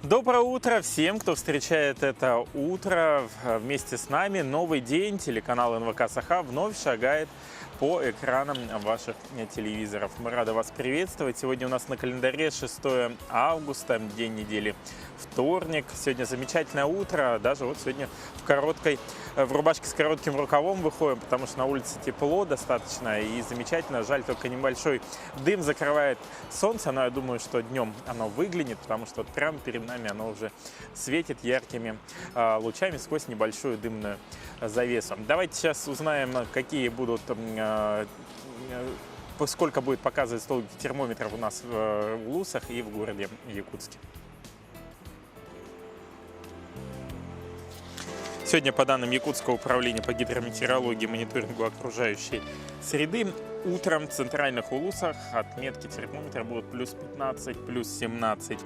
Доброе утро всем, кто встречает это утро вместе с нами. Новый день, телеканал НВК Саха вновь шагает по экранам ваших телевизоров. Мы рады вас приветствовать. Сегодня у нас на календаре 6 августа, день недели вторник. Сегодня замечательное утро. Даже вот сегодня в рубашке с коротким рукавом выходим, потому что на улице тепло достаточно и замечательно. Жаль, только небольшой дым закрывает солнце, но я думаю, что днем оно выглянет, потому что вот прямо перед нами оно уже светит яркими лучами сквозь небольшую дымную завесу. Давайте сейчас узнаем, какие будут, сколько будет показывать столбики термометров у нас в Улусах и в городе Якутске. Сегодня, по данным Якутского управления по гидрометеорологии и мониторингу окружающей среды, утром в центральных Улусах отметки термометра будут плюс 15, плюс 17.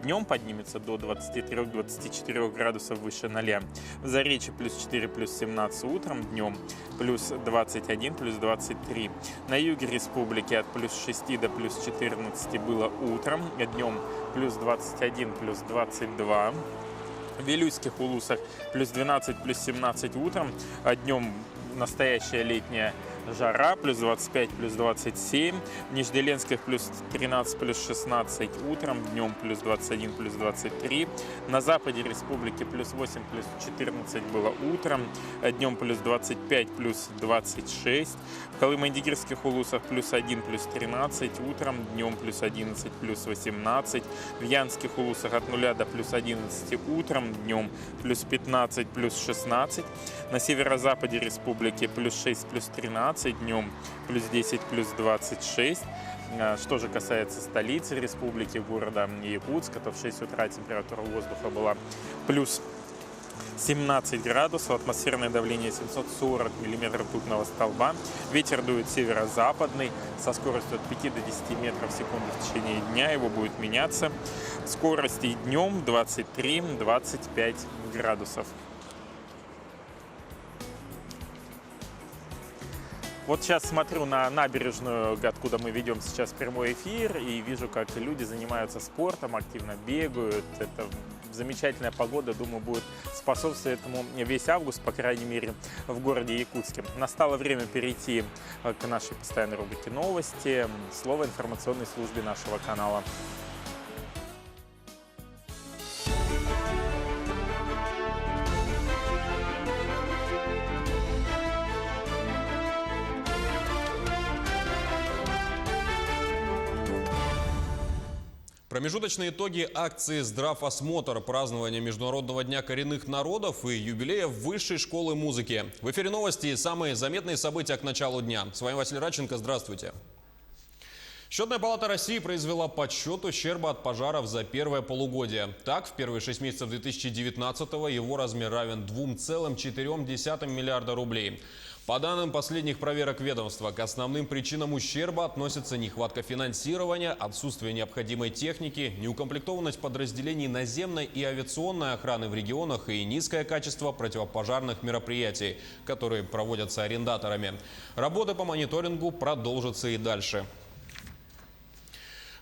Днем поднимется до 23-24 градусов выше 0. В Заречье плюс 4, плюс 17 утром, днем плюс 21, плюс 23. На юге республики от плюс 6 до плюс 14 было утром, днем плюс 21, плюс 22. В Вилюйских Улусах плюс 12, плюс 17 утром, а днем настоящая летняя жара, плюс 25, плюс 27. В Нижнеленских плюс 13, плюс 16 утром, днем плюс 21, плюс 23. На западе республики плюс 8, плюс 14 было утром, днем плюс 25, плюс 26. В Колымо-Индигирских Улусах плюс 1, плюс 13 утром, днем плюс 11, плюс 18. В Янских Улусах от 0 до плюс 11 утром, днем плюс 15, плюс 16. На северо-западе республики плюс 6, плюс 13, днем плюс 10, плюс 26. Что же касается столицы республики, города Якутска, то в 6 утра температура воздуха была плюс 17 градусов, атмосферное давление 740 миллиметров ртутного столба. Ветер дует северо-западный со скоростью от 5 до 10 метров в секунду в течение дня. Его будет меняться. Скорости днем 23-25 градусов. Вот сейчас смотрю на набережную, откуда мы ведем сейчас прямой эфир, и вижу, как люди занимаются спортом, активно бегают. Это замечательная погода, думаю, будет способствовать этому весь август, по крайней мере, в городе Якутске. Настало время перейти к нашей постоянной рубрике «Новости». Слово информационной службе нашего канала. Промежуточные итоги акции «Здравосмотр», празднования Международного дня коренных народов и юбилея Высшей школы музыки. В эфире новости и самые заметные события к началу дня. С вами Василий Радченко. Здравствуйте. Счетная палата России произвела подсчет ущерба от пожаров за первое полугодие. Так, в первые 6 месяцев 2019-го его размер равен 2,4 миллиарда рублей. По данным последних проверок ведомства, к основным причинам ущерба относятся нехватка финансирования, отсутствие необходимой техники, неукомплектованность подразделений наземной и авиационной охраны в регионах и низкое качество противопожарных мероприятий, которые проводятся арендаторами. Работы по мониторингу продолжатся и дальше.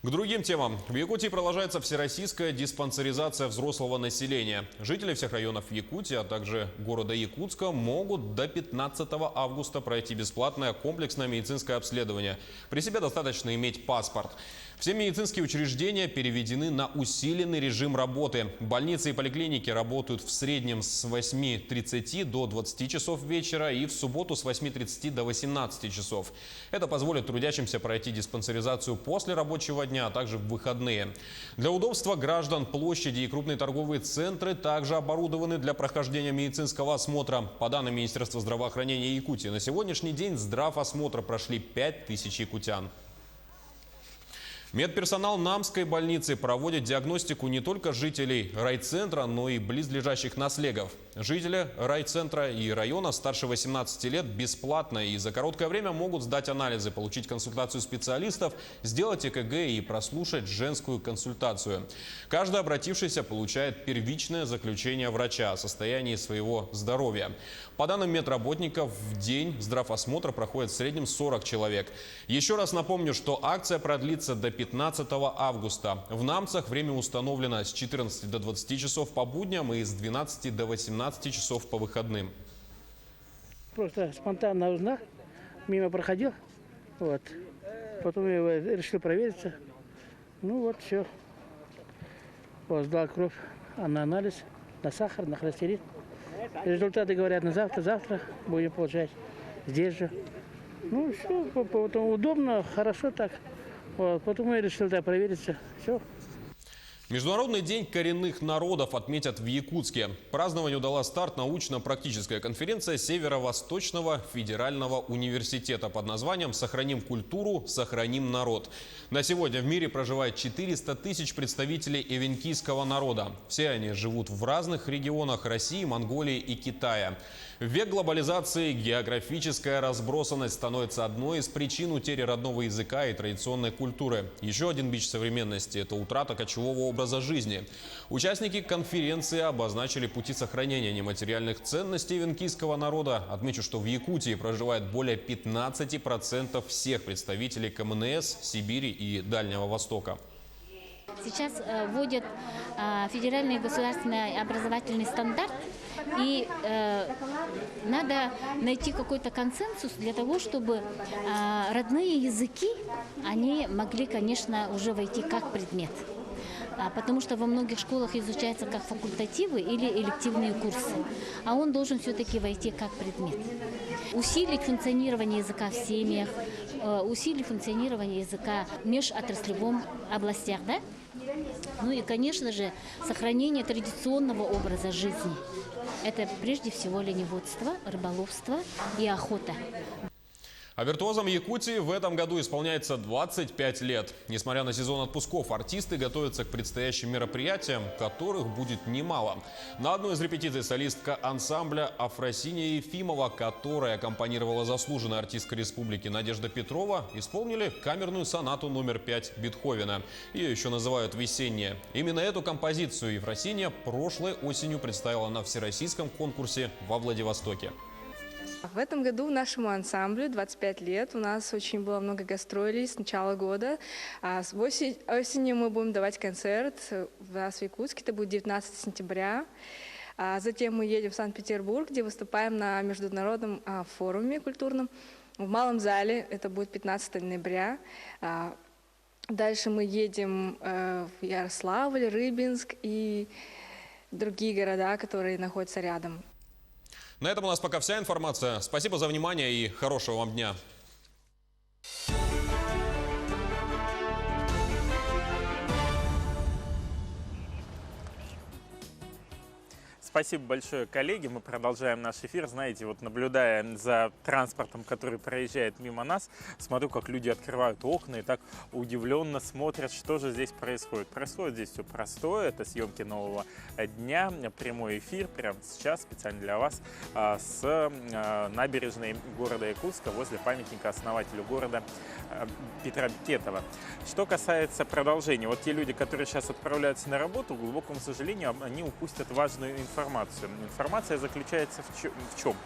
К другим темам. В Якутии продолжается всероссийская диспансеризация взрослого населения. Жители всех районов Якутии, а также города Якутска могут до 15 августа пройти бесплатное комплексное медицинское обследование. При себе достаточно иметь паспорт. Все медицинские учреждения переведены на усиленный режим работы. Больницы и поликлиники работают в среднем с 8:30 до 20 часов вечера и в субботу с 8:30 до 18 часов. Это позволит трудящимся пройти диспансеризацию после рабочего дня, а также в выходные. Для удобства граждан площади и крупные торговые центры также оборудованы для прохождения медицинского осмотра. По данным Министерства здравоохранения Якутии, на сегодняшний день здравосмотр прошли 5000 якутян. Медперсонал Намской больницы проводит диагностику не только жителей райцентра, но и близлежащих наследников. Жители райцентра и района старше 18 лет бесплатно и за короткое время могут сдать анализы, получить консультацию специалистов, сделать ЭКГ и прослушать женскую консультацию. Каждый обратившийся получает первичное заключение врача о состоянии своего здоровья. По данным медработников, в день здравосмотр проходит в среднем 40 человек. Еще раз напомню, что акция продлится до 15 августа. В Намцах время установлено с 14 до 20 часов по будням и с 12 до 18 часов по выходным. Просто спонтанно узнал, мимо проходил, вот. Потом я решил провериться. Ну вот, все. Вот, сдал кровь на анализ, на сахар, на холестерин. Результаты говорят на завтра будем получать здесь же. Ну все, потом удобно, хорошо так. Вот, потом я решил провериться. Все. Международный день коренных народов отметят в Якутске. Празднованию дала старт научно-практическая конференция Северо-Восточного федерального университета под названием «Сохраним культуру, сохраним народ». На сегодня в мире проживает 400 тысяч представителей эвенкийского народа. Все они живут в разных регионах России, Монголии и Китая. В век глобализации географическая разбросанность становится одной из причин утери родного языка и традиционной культуры. Еще один бич современности – это утрата кочевого образа жизни. Участники конференции обозначили пути сохранения нематериальных ценностей эвенкийского народа. Отмечу, что в Якутии проживает более 15% всех представителей КМНС, Сибири и Дальнего Востока. Сейчас вводят федеральный государственный образовательный стандарт, и надо найти какой-то консенсус для того, чтобы родные языки, они могли, конечно, уже войти как предмет. Потому что во многих школах изучается как факультативы или элективные курсы, а он должен все-таки войти как предмет. Усилить функционирование языка в семьях, усилить функционирование языка в межотраслевом областях, да? Ну и, конечно же, сохранение традиционного образа жизни. Это прежде всего оленеводство, рыболовство и охота. А виртуозам Якутии в этом году исполняется 25 лет. Несмотря на сезон отпусков, артисты готовятся к предстоящим мероприятиям, которых будет немало. На одной из репетиций солистка ансамбля Афросинья Ефимова, которая аккомпанировала заслуженной артисткой республики Надежда Петрова, исполнили камерную сонату номер 5 Бетховена. Ее еще называют «Весенняя». Именно эту композицию Ефросинья прошлой осенью представила на всероссийском конкурсе во Владивостоке. В этом году нашему ансамблю 25 лет. У нас очень было много гастролей с начала года. С осенью мы будем давать концерт у нас в Якутске. Это будет 19 сентября. Затем мы едем в Санкт-Петербург, где выступаем на международном форуме культурном. В Малом зале это будет 15 ноября. Дальше мы едем в Ярославль, Рыбинск и другие города, которые находятся рядом. На этом у нас пока вся информация. Спасибо за внимание и хорошего вам дня. Спасибо большое, коллеги. Мы продолжаем наш эфир. Знаете, вот наблюдая за транспортом, который проезжает мимо нас, смотрю, как люди открывают окна и так удивленно смотрят, что же здесь происходит. Происходит здесь все простое. Это съемки нового дня, прямой эфир прямо сейчас, специально для вас, с набережной города Якутска возле памятника основателю города Петра Тетова. Что касается продолжения, вот те люди, которые сейчас отправляются на работу, к глубокому сожалению, они упустят важную информацию. Информация заключается в чем?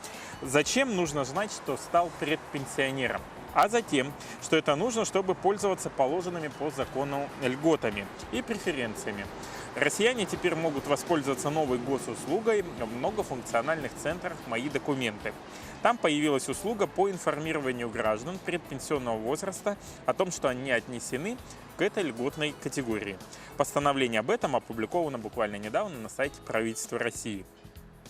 Зачем нужно знать, что стал предпенсионером? А затем, что это нужно, чтобы пользоваться положенными по закону льготами и преференциями. Россияне теперь могут воспользоваться новой госуслугой в многофункциональных центрах «Мои документы». Там появилась услуга по информированию граждан предпенсионного возраста о том, что они отнесены к этой льготной категории. Постановление об этом опубликовано буквально недавно на сайте правительства России.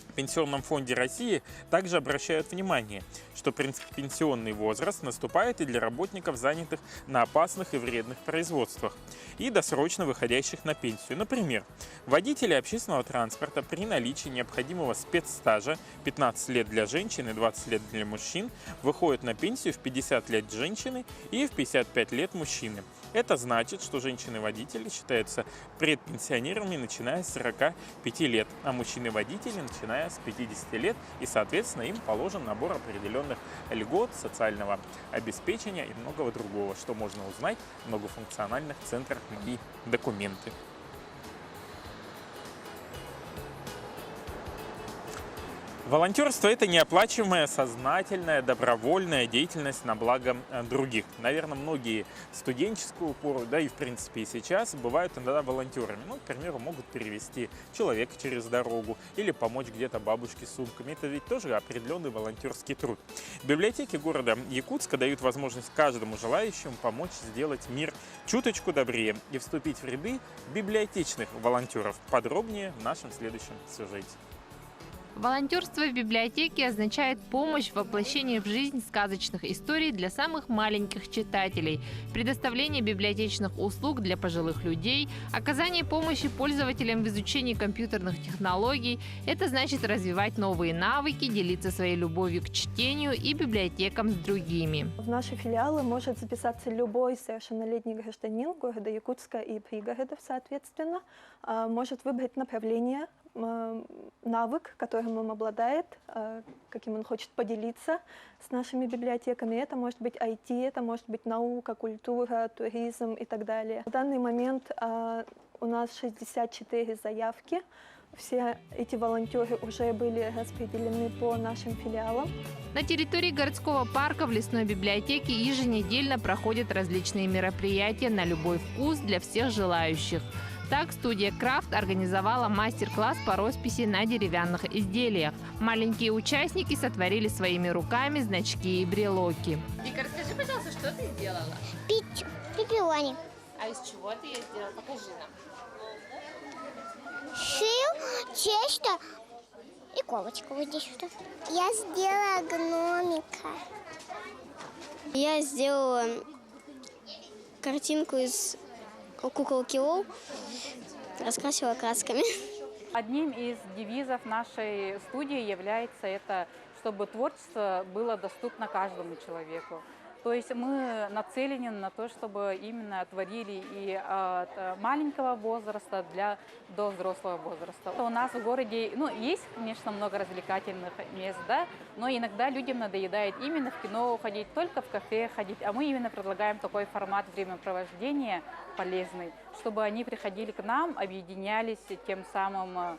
В Пенсионном фонде России также обращают внимание, что пенсионный возраст наступает и для работников, занятых на опасных и вредных производствах, и досрочно выходящих на пенсию. Например, водители общественного транспорта при наличии необходимого спецстажа 15 лет для женщин и 20 лет для мужчин выходят на пенсию в 50 лет женщины и в 55 лет мужчины. Это значит, что женщины-водители считаются предпенсионерами, начиная с 45 лет, а мужчины-водители начиная с 50 лет, и, соответственно, им положен набор определенных льгот, социального обеспечения и многого другого, что можно узнать в многофункциональных центрах «Мои документы». Волонтерство – это неоплачиваемая, сознательная, добровольная деятельность на благо других. Наверное, многие в студенческую пору, да и в принципе и сейчас, бывают иногда волонтерами. Ну, к примеру, могут перевести человека через дорогу или помочь где-то бабушке с сумками. Это ведь тоже определенный волонтерский труд. Библиотеки города Якутска дают возможность каждому желающему помочь сделать мир чуточку добрее и вступить в ряды библиотечных волонтеров. Подробнее в нашем следующем сюжете. Волонтерство в библиотеке означает помощь в воплощении в жизнь сказочных историй для самых маленьких читателей, предоставление библиотечных услуг для пожилых людей, оказание помощи пользователям в изучении компьютерных технологий. Это значит развивать новые навыки, делиться своей любовью к чтению и библиотекам с другими. В наши филиалы может записаться любой совершеннолетний гражданин города Якутска и пригородов, соответственно, может выбрать направление, навык, которым он обладает, каким он хочет поделиться с нашими библиотеками. Это может быть IT, это может быть наука, культура, туризм и так далее. В данный момент у нас 64 заявки. Все эти волонтеры уже были распределены по нашим филиалам. На территории городского парка в лесной библиотеке еженедельно проходят различные мероприятия на любой вкус для всех желающих. Так, студия «Крафт» организовала мастер-класс по росписи на деревянных изделиях. Маленькие участники сотворили своими руками значки и брелоки. Вика, расскажи, пожалуйста, что ты сделала? Пепперони. А из чего ты ее сделала? Покажи нам. Шил, тесто и колочка вот здесь вот. Я сделала гномика. Я сделала картинку из куколки Лол, раскрасила красками. Одним из девизов нашей студии является это, чтобы творчество было доступно каждому человеку. То есть мы нацелены на то, чтобы именно творили и от маленького возраста до взрослого возраста. У нас в городе, есть, конечно, много развлекательных мест, да, но иногда людям надоедает именно в кино ходить, только в кафе ходить, а мы именно предлагаем такой формат времяпровождения полезный, чтобы они приходили к нам, объединялись тем самым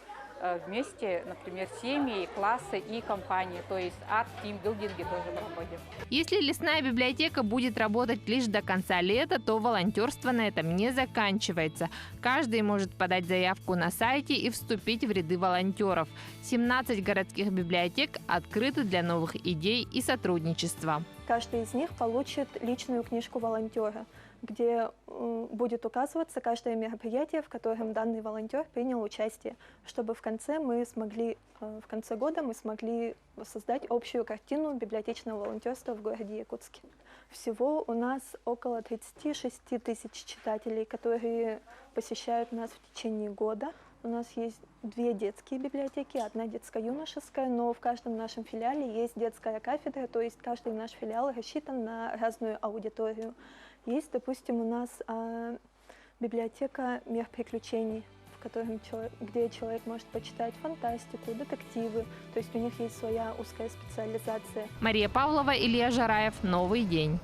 вместе, например, семьи, классы и компании, то есть арт-тимбилдинги тоже проводим. Если лесная библиотека будет работать лишь до конца лета, то волонтерство на этом не заканчивается. Каждый может подать заявку на сайте и вступить в ряды волонтеров. 17 городских библиотек открыты для новых идей и сотрудничества. Каждый из них получит личную книжку волонтера, где будет указываться каждое мероприятие, в котором данный волонтер принял участие, чтобы в конце года мы смогли создать общую картину библиотечного волонтерства в городе Якутске. Всего у нас около 36 тысяч читателей, которые посещают нас в течение года. У нас есть 2 детские библиотеки, 1 детско-юношеская, но в каждом нашем филиале есть детская кафедра, то есть каждый наш филиал рассчитан на разную аудиторию. Есть, допустим, у нас библиотека «Мир приключений», где человек может почитать фантастику, детективы, то есть у них есть своя узкая специализация. Мария Павлова, Илья Жараев. Новый день.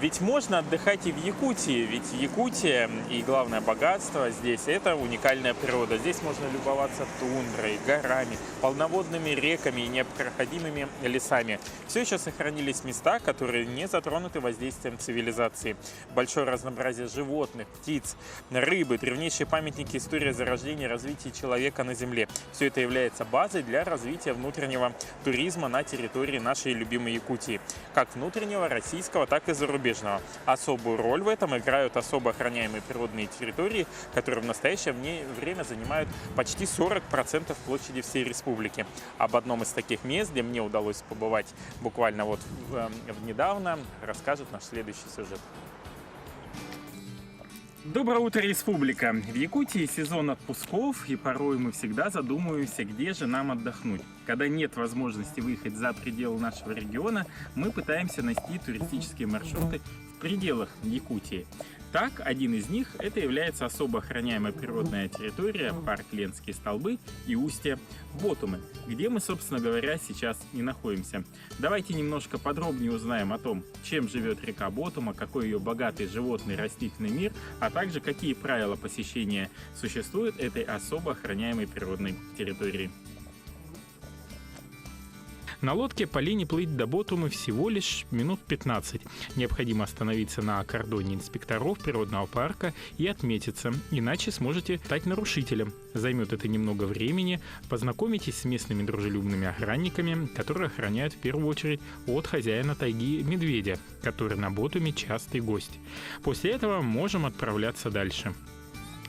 Ведь можно отдыхать и в Якутии, ведь Якутия и главное богатство здесь – это уникальная природа. Здесь можно любоваться тундрой, горами, полноводными реками и непроходимыми лесами. Все еще сохранились места, которые не затронуты воздействием цивилизации. Большое разнообразие животных, птиц, рыбы, древнейшие памятники истории зарождения и развития человека на Земле. Все это является базой для развития внутреннего туризма на территории нашей любимой Якутии. Как внутреннего, российского, так и зарубежного. Прибрежного. Особую роль в этом играют особо охраняемые природные территории, которые в настоящее время занимают почти 40% площади всей республики. Об одном из таких мест, где мне удалось побывать буквально вот недавно, расскажет наш следующий сюжет. Доброе утро, республика! В Якутии сезон отпусков, и порой мы всегда задумываемся, где же нам отдохнуть. Когда нет возможности выехать за пределы нашего региона, мы пытаемся найти туристические маршруты в пределах Якутии. Так, один из них это является особо охраняемая природная территория, парк Ленские столбы и устье Ботумы, где мы, собственно говоря, сейчас и находимся. Давайте немножко подробнее узнаем о том, чем живет река Ботума, какой ее богатый животный и растительный мир, а также какие правила посещения существуют этой особо охраняемой природной территории. На лодке по линии плыть до Ботумы всего лишь минут 15. Необходимо остановиться на кордоне инспекторов природного парка и отметиться, иначе сможете стать нарушителем. Займет это немного времени, познакомитесь с местными дружелюбными охранниками, которые охраняют в первую очередь от хозяина тайги медведя, который на Ботуме частый гость. После этого можем отправляться дальше.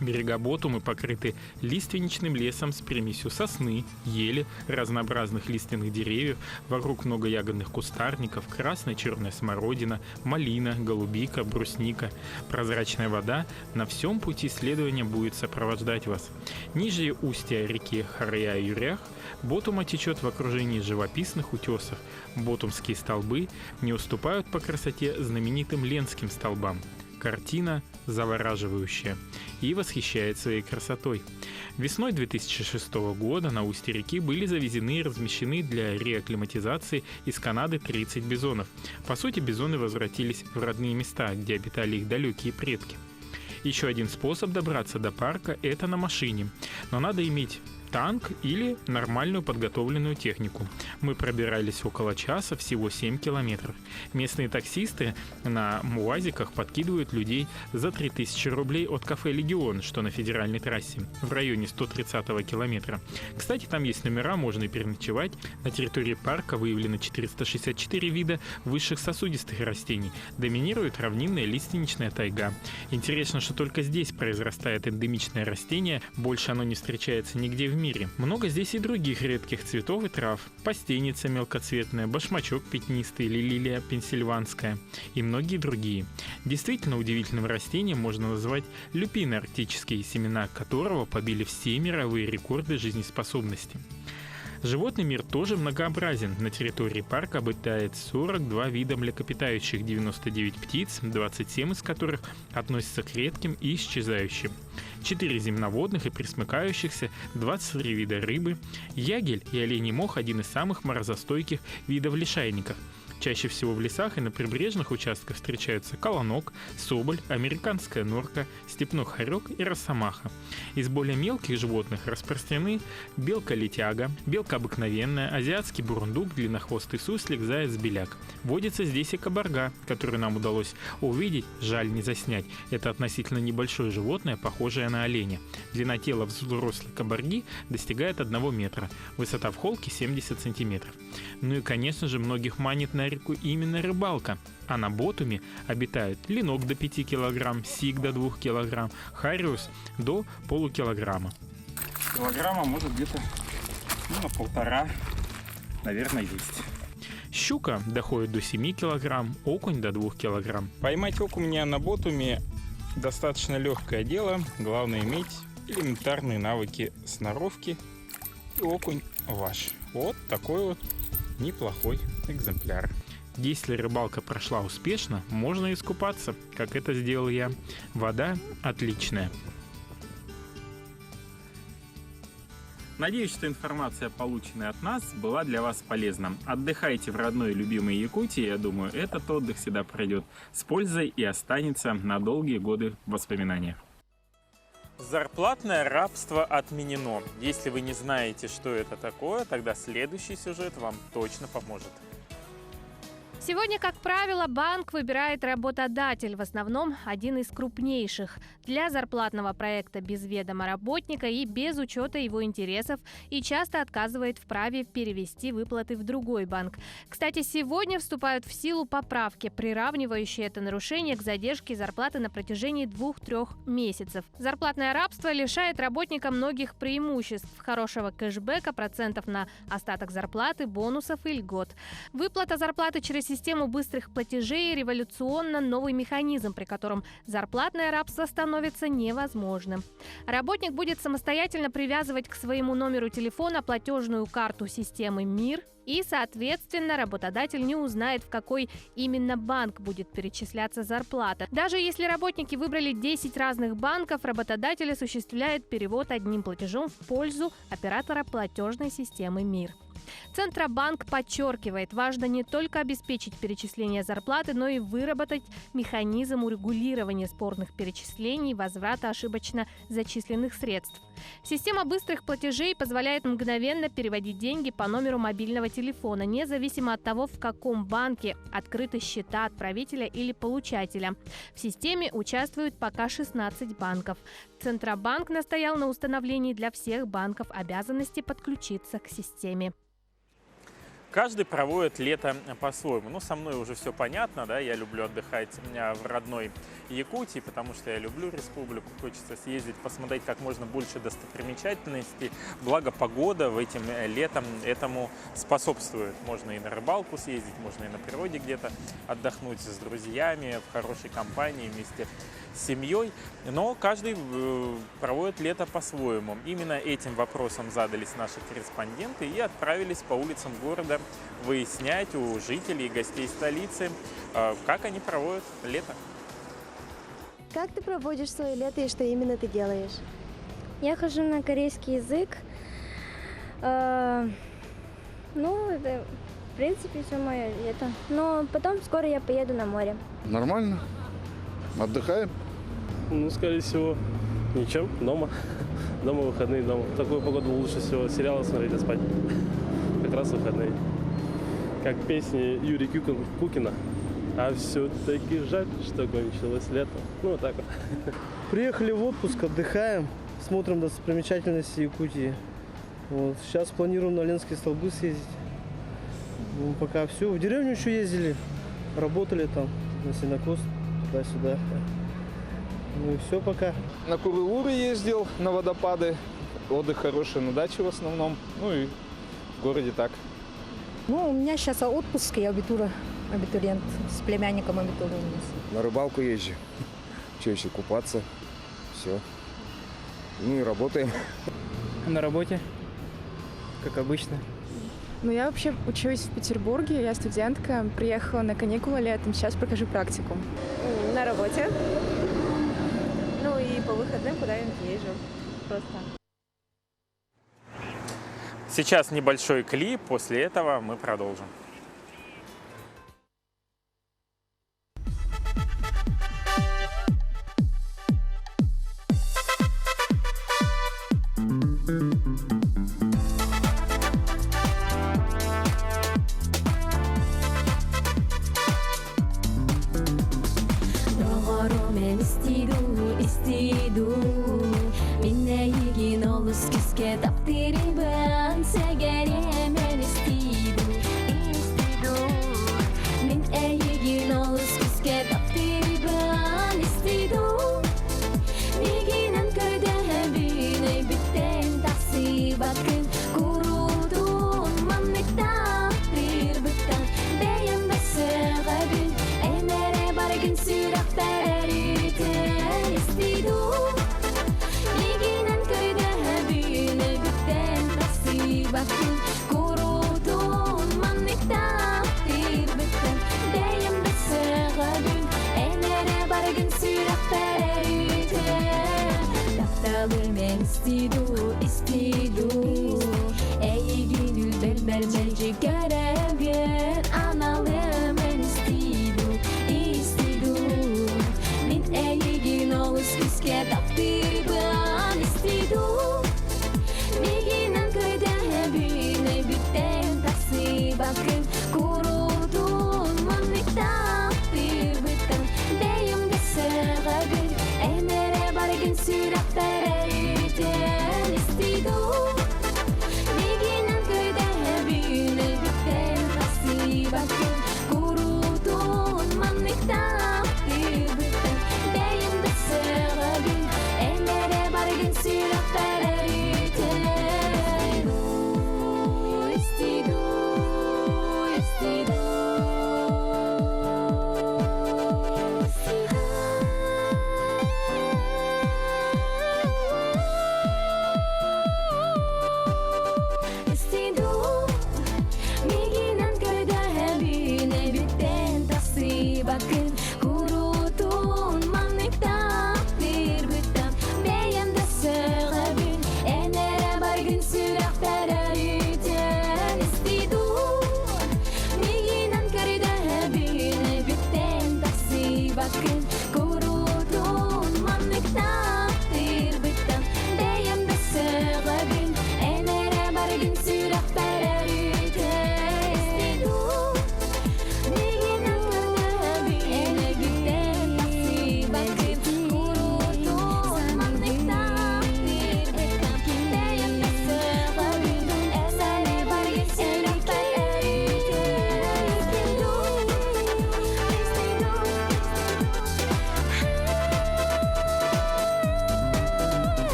Берега Ботумы покрыты лиственничным лесом с примесью сосны, ели, разнообразных лиственных деревьев, вокруг много ягодных кустарников, красная черная смородина, малина, голубика, брусника. Прозрачная вода на всем пути следования будет сопровождать вас. Ниже устья реки Харья-Юрях Ботума течет в окружении живописных утесов. Ботумские столбы не уступают по красоте знаменитым Ленским столбам. Картина завораживающая и восхищает своей красотой. Весной 2006 года на устье реки были завезены и размещены для реакклиматизации из Канады 30 бизонов. По сути, бизоны возвратились в родные места, где обитали их далекие предки. Еще один способ добраться до парка – это на машине, но надо иметь танк или нормальную подготовленную технику. Мы пробирались около часа, всего 7 километров. Местные таксисты на УАЗиках подкидывают людей за 3000 рублей от кафе «Легион», что на федеральной трассе, в районе 130-го километра. Кстати, там есть номера, можно и переночевать. На территории парка выявлено 464 вида высших сосудистых растений. Доминирует равнинная лиственничная тайга. Интересно, что только здесь произрастает эндемичное растение, больше оно не встречается нигде в мире. Много здесь и других редких цветов и трав. Постеница мелкоцветная, башмачок пятнистый, лилия пенсильванская и многие другие. Действительно удивительным растением можно назвать люпины арктические, семена которого побили все мировые рекорды жизнеспособности. Животный мир тоже многообразен. На территории парка обитает 42 вида млекопитающих, 99 птиц, 27 из которых относятся к редким и исчезающим. 4 земноводных и пресмыкающихся, 23 вида рыбы. Ягель и оленей мох – один из самых морозостойких видов лишайников. Чаще всего в лесах и на прибрежных участках встречаются колонок, соболь, американская норка, степной хорек и росомаха. Из более мелких животных распространены белка-летяга, белка обыкновенная, азиатский бурундук, длиннохвостый суслик, заяц-беляк. Водится здесь и кабарга, которую нам удалось увидеть, жаль не заснять. Это относительно небольшое животное, похожее на оленя. Длина тела взрослой кабарги достигает 1 метра, высота в холке 70 сантиметров. Ну и, конечно же, многих манит на реку именно рыбалка. А на Ботуме обитают ленок до 5 кг, сик до 2 кг, хариус до полукилограмма. Килограмма может где-то на 1,5, наверное, есть. Щука доходит до 7 кг, окунь до 2 кг. Поймать окуня на Ботуме достаточно легкое дело. Главное иметь элементарные навыки сноровки, и окунь ваш. Вот такой вот неплохой экземпляр. Если рыбалка прошла успешно, можно искупаться, как это сделал я. Вода отличная. Надеюсь, что информация, полученная от нас, была для вас полезна. Отдыхайте в родной и любимой Якутии. Я думаю, этот отдых всегда пройдет с пользой и останется на долгие годы в воспоминаниях. Зарплатное рабство отменено. Если вы не знаете, что это такое, тогда следующий сюжет вам точно поможет. Сегодня, как правило, банк выбирает работодатель, в основном один из крупнейших, для зарплатного проекта без ведома работника и без учета его интересов, и часто отказывает в праве перевести выплаты в другой банк. Кстати, сегодня вступают в силу поправки, приравнивающие это нарушение к задержке зарплаты на протяжении 2-3 месяцев. Зарплатное рабство лишает работника многих преимуществ: хорошего кэшбэка, процентов на остаток зарплаты, бонусов и льгот. Выплата зарплаты через систему быстрых платежей — революционно новый механизм, при котором зарплатное рабство становится невозможным. Работник будет самостоятельно привязывать к своему номеру телефона платежную карту системы МИР, и, соответственно, работодатель не узнает, в какой именно банк будет перечисляться зарплата. Даже если работники выбрали 10 разных банков, работодатель осуществляет перевод одним платежом в пользу оператора платежной системы МИР. Центробанк подчеркивает, важно не только обеспечить перечисление зарплаты, но и выработать механизм урегулирования спорных перечислений и возврата ошибочно зачисленных средств. Система быстрых платежей позволяет мгновенно переводить деньги по номеру мобильного телефона, независимо от того, в каком банке открыты счета отправителя или получателя. В системе участвуют пока 16 банков. Центробанк настоял на установлении для всех банков обязанности подключиться к системе. Каждый проводит лето по-своему. Ну, со мной уже все понятно, да, я люблю отдыхать в родной Якутии, потому что я люблю республику, хочется съездить, посмотреть как можно больше достопримечательностей. Благо погода в этим летом этому способствует. Можно и на рыбалку съездить, можно и на природе где-то отдохнуть с друзьями, в хорошей компании, вместе с семьей. Но каждый проводит лето по-своему. Именно этим вопросом задались наши корреспонденты и отправились по улицам города выяснять у жителей и гостей столицы, как они проводят лето. Как ты проводишь свое лето и что именно ты делаешь? Я хожу на корейский язык. Это, в принципе, все мое лето. Но потом скоро я поеду на море. Нормально. Отдыхаем. Ну, скорее всего, ничем. Дома. Дома выходные, дома. В такую погоду лучше всего сериалы смотреть и спать. Как раз выходные. Как песни Юрия Кукина. А все-таки жаль, что кончилось лето. Ну, вот так вот. Приехали в отпуск, отдыхаем, смотрим достопримечательности Якутии. Вот. Сейчас планируем на Ленские столбы съездить. Ну, пока все. В деревню еще ездили, работали там, на сенокос, туда-сюда. Ну и все пока. На Курулуры ездил, на водопады. Отдых хороший на даче в основном. Ну и в городе так. Ну, у меня сейчас отпуск, я абитуриент, с племянником абитуриент. На рыбалку езжу, чаще купаться, все. Ну и работаем. На работе, как обычно. Ну, я вообще учусь в Петербурге, я студентка, приехала на каникулы летом, сейчас прохожу практику. На работе. Ну и по выходным куда-нибудь езжу. Просто. Сейчас небольшой клип, после этого мы продолжим. egen syrak der er ute.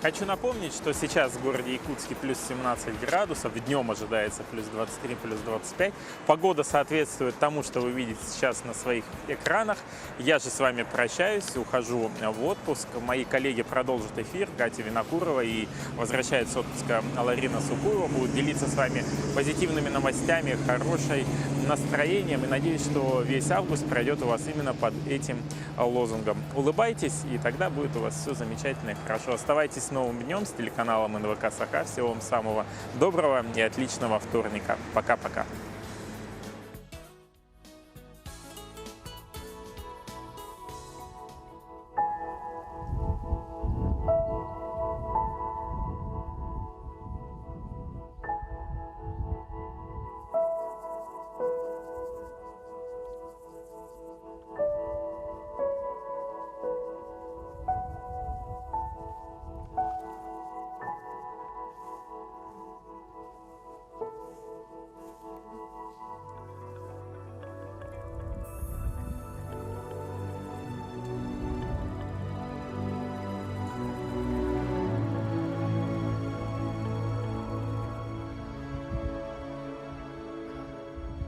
Хочу напомнить, что сейчас в городе Якутске плюс 17 градусов, днем ожидается плюс 23, плюс 25. Погода соответствует тому, что вы видите сейчас на своих экранах. Я же с вами прощаюсь, ухожу в отпуск. Мои коллеги продолжат эфир, Катя Винокурова и возвращается с отпуска Ларина Сукуева. Будут делиться с вами позитивными новостями, хорошим настроением. И надеюсь, что весь август пройдет у вас именно под этим лозунгом. Улыбайтесь, и тогда будет у вас все замечательно и хорошо. Оставайтесь с новым днем, с телеканалом НВК Саха. Всего вам самого доброго и отличного вторника. Пока-пока.